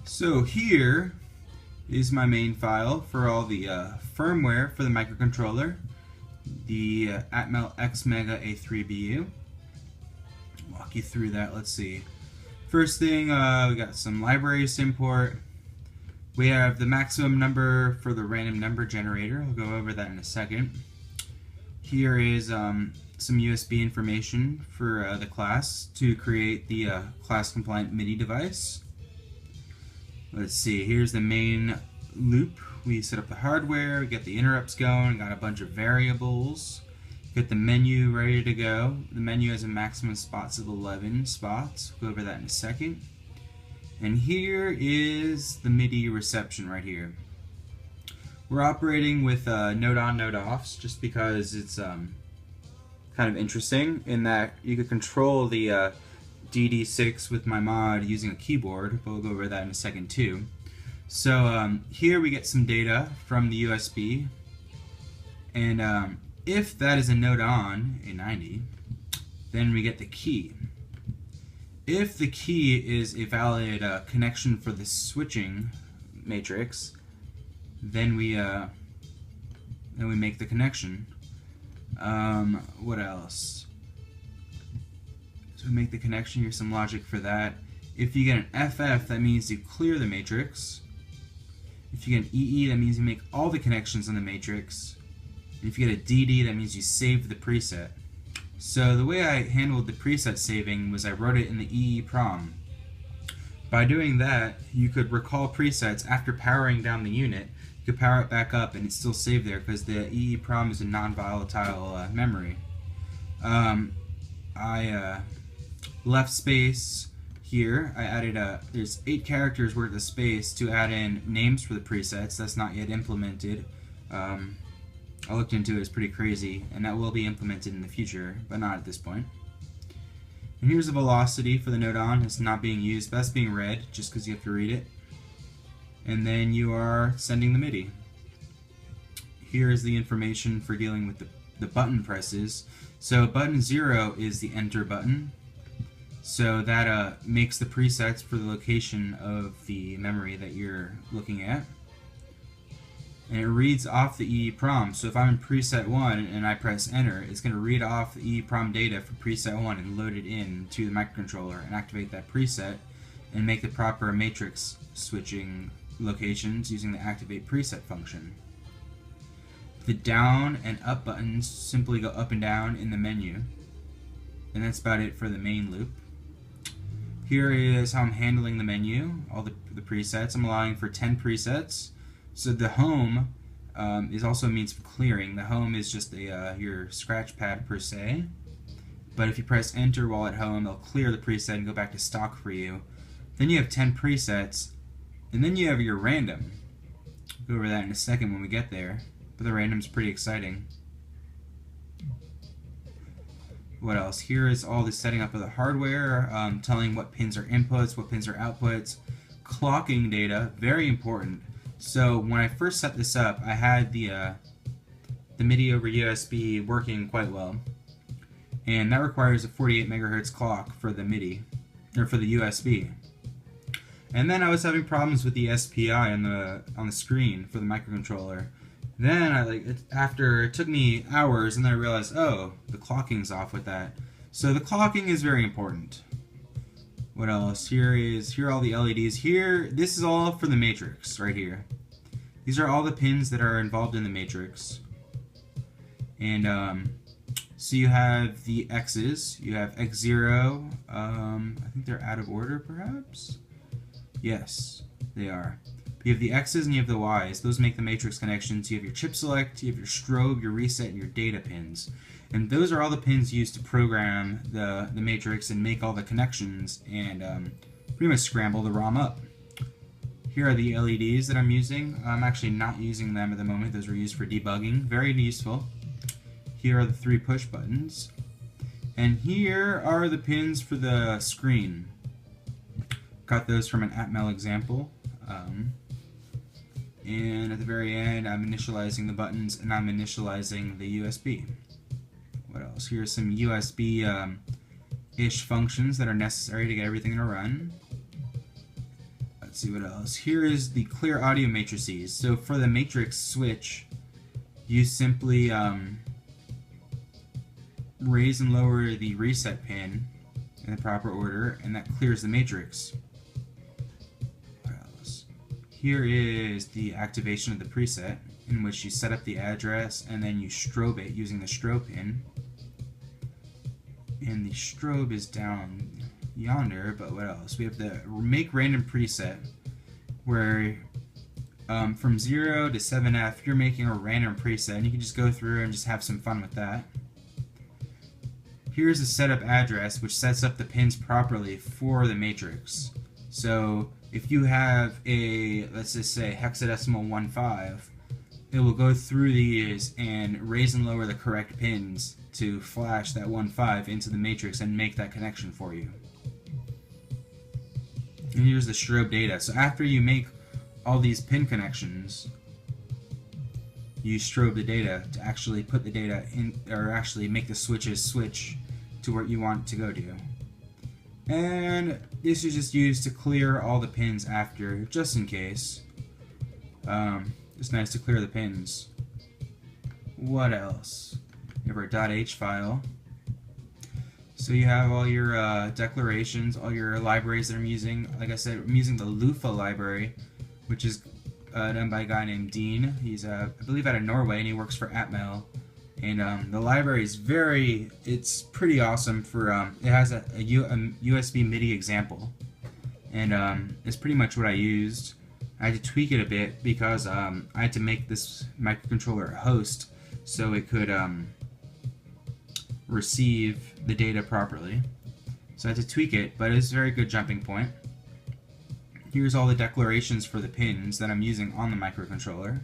So here is my main file for all the firmware for the microcontroller, the Atmel XMega A3BU. Walk you through that. Let's see. First thing, we got some libraries to import. We have the maximum number for the random number generator. I'll go over that in a second. Here is some USB information for the class to create the class compliant MIDI device. Let's see, here's the main loop. We set up the hardware, we get the interrupts going, got a bunch of variables, get the menu ready to go. The menu has a maximum spots of 11 spots. We'll go over that in a second. And here is the MIDI reception right here. We're operating with node on, node offs just because it's kind of interesting in that you could control the DD6 with my mod using a keyboard, but we'll go over that in a second too. So here we get some data from the USB, and if that is a node on, a 90, then we get the key. If the key is a valid connection for the switching matrix, then we make the connection. What else? So we make the connection. Here's some logic for that. If you get an FF, that means you clear the matrix. If you get an EE, that means you make all the connections on the matrix. And if you get a DD, that means you save the preset. So the way I handled the preset saving was I wrote it in the EEPROM. By doing that, you could recall presets after powering down the unit. You could power it back up and it's still saved there because the EEPROM is a non-volatile memory. I left space here. I added there's 8 characters worth of space to add in names for the presets. That's not yet implemented. I looked into it, it's pretty crazy, and that will be implemented in the future, but not at this point. And here's the velocity for the node on. It's not being used, but that's being read just because you have to read it. And then you are sending the MIDI. Here is the information for dealing with the button presses. So button 0 is the enter button. So that makes the presets for the location of the memory that you're looking at. And it reads off the EEPROM. So if I'm in preset 1 and I press enter, it's going to read off the EEPROM data for preset 1 and load it in to the microcontroller and activate that preset and make the proper matrix switching locations using the activate preset function. The down and up buttons simply go up and down in the menu. And that's about it for the main loop. Here is how I'm handling the menu, all the presets. I'm allowing for 10 presets. So the home is also a means of clearing. The home is just your scratch pad per se. But if you press enter while at home, it'll clear the preset and go back to stock for you. Then you have 10 presets, and then you have your random. We'll go over that in a second when we get there. But the random's pretty exciting. What else? Here is all the setting up of the hardware, telling what pins are inputs, what pins are outputs. Clocking data, very important. So when I first set this up, I had the MIDI over USB working quite well, and that requires a 48 megahertz clock for the MIDI, or for the USB. And then I was having problems with the SPI on the screen for the microcontroller. Then it took me hours, and then I realized, oh, the clocking's off with that. So the clocking is very important. What else? Here are all the LEDs. Here, this is all for the matrix right here. These are all the pins that are involved in the matrix. And so you have the X's. You have X0. I think they're out of order, perhaps. Yes, they are. You have the X's and you have the Y's. Those make the matrix connections. You have your chip select, you have your strobe, your reset, and your data pins. And those are all the pins used to program the matrix and make all the connections and pretty much scramble the ROM up. Here are the LEDs that I'm using. I'm actually not using them at the moment. Those were used for debugging. Very useful. Here are the 3 push buttons. And here are the pins for the screen. Got those from an Atmel example. And at the very end, I'm initializing the buttons and I'm initializing the USB. What else? Here are some USB-ish functions that are necessary to get everything to run. let's see what else. Here is the clear audio matrices. So for the matrix switch, you simply raise and lower the reset pin in the proper order, and that clears the matrix. What else? Here is the activation of the preset, in which you set up the address and then you strobe it using the strobe pin. And the strobe is down yonder, but what else? We have the make random preset, where from 0 to 7F, you're making a random preset, and you can just go through and just have some fun with that. Here's a setup address, which sets up the pins properly for the matrix. So if you have a, let's just say, hexadecimal 1.5, it will go through these and raise and lower the correct pins to flash that 1.5 into the matrix and make that connection for you. And here's the strobe data. So after you make all these pin connections, you strobe the data to actually put the data in, or actually make the switches switch to where you want it to go to. And this is just used to clear all the pins after, just in case. It's nice to clear the pins. What else? We have our .h file. So you have all your declarations, all your libraries that I'm using. Like I said, I'm using the Lufa library, which is done by a guy named Dean. He's, I believe, out of Norway, and he works for Atmel. And the library is it's pretty awesome for, it has a USB MIDI example. And it's pretty much what I used. I had to tweak it a bit because I had to make this microcontroller a host so it could receive the data properly. So I had to tweak it, but it's a very good jumping point. Here's all the declarations for the pins that I'm using on the microcontroller,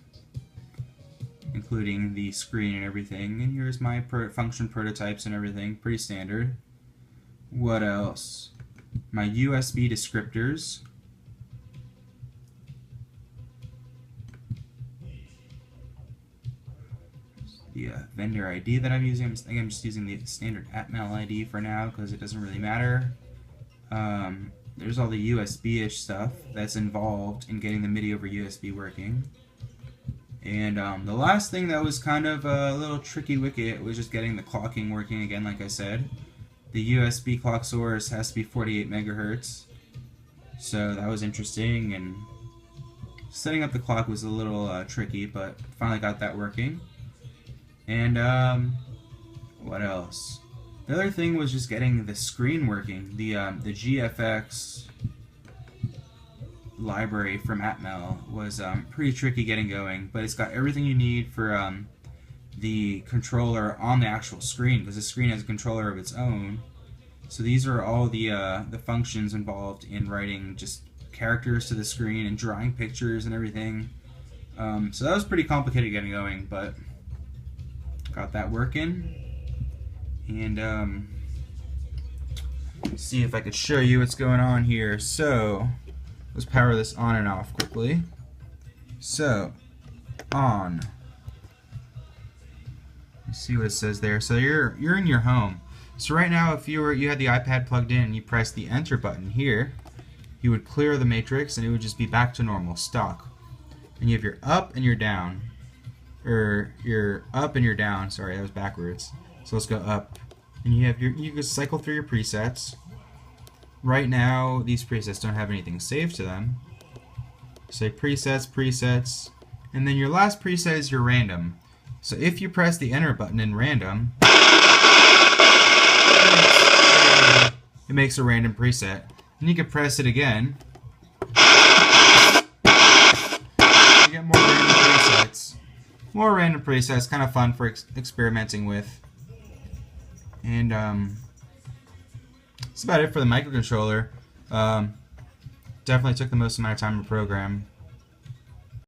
including the screen and everything. And here's my function prototypes and everything, pretty standard. What else? My USB descriptors. The vendor ID that I'm using. I'm just using the standard Atmel ID for now because it doesn't really matter. There's all the USB-ish stuff that's involved in getting the MIDI over USB working. And the last thing that was kind of a little tricky wicket was just getting the clocking working again, like I said. The USB clock source has to be 48 megahertz. So that was interesting, and setting up the clock was a little tricky, but finally got that working. And what else? The other thing was just getting the screen working. The GFX library from Atmel was pretty tricky getting going, but it's got everything you need for the controller on the actual screen, because the screen has a controller of its own. So these are all the functions involved in writing just characters to the screen and drawing pictures and everything. So that was pretty complicated getting going, but got that working. And see if I could show you what's going on here. So let's power this on and off quickly. So on. Let's see what it says there. So you're in your home. So right now, if you had the iPad plugged in and you press the enter button here, you would clear the matrix and it would just be back to normal stock. And you have your up and your down. Or your up and your down. Sorry, that was backwards. So let's go up. And you have you can cycle through your presets. Right now, these presets don't have anything saved to them. Say presets, presets, and then your last preset is your random. So if you press the enter button in random, it makes a random preset. And you can press it again. You get more random presets. More random presets, kind of fun for experimenting with. And that's about it for the microcontroller. Definitely took the most amount of time to program.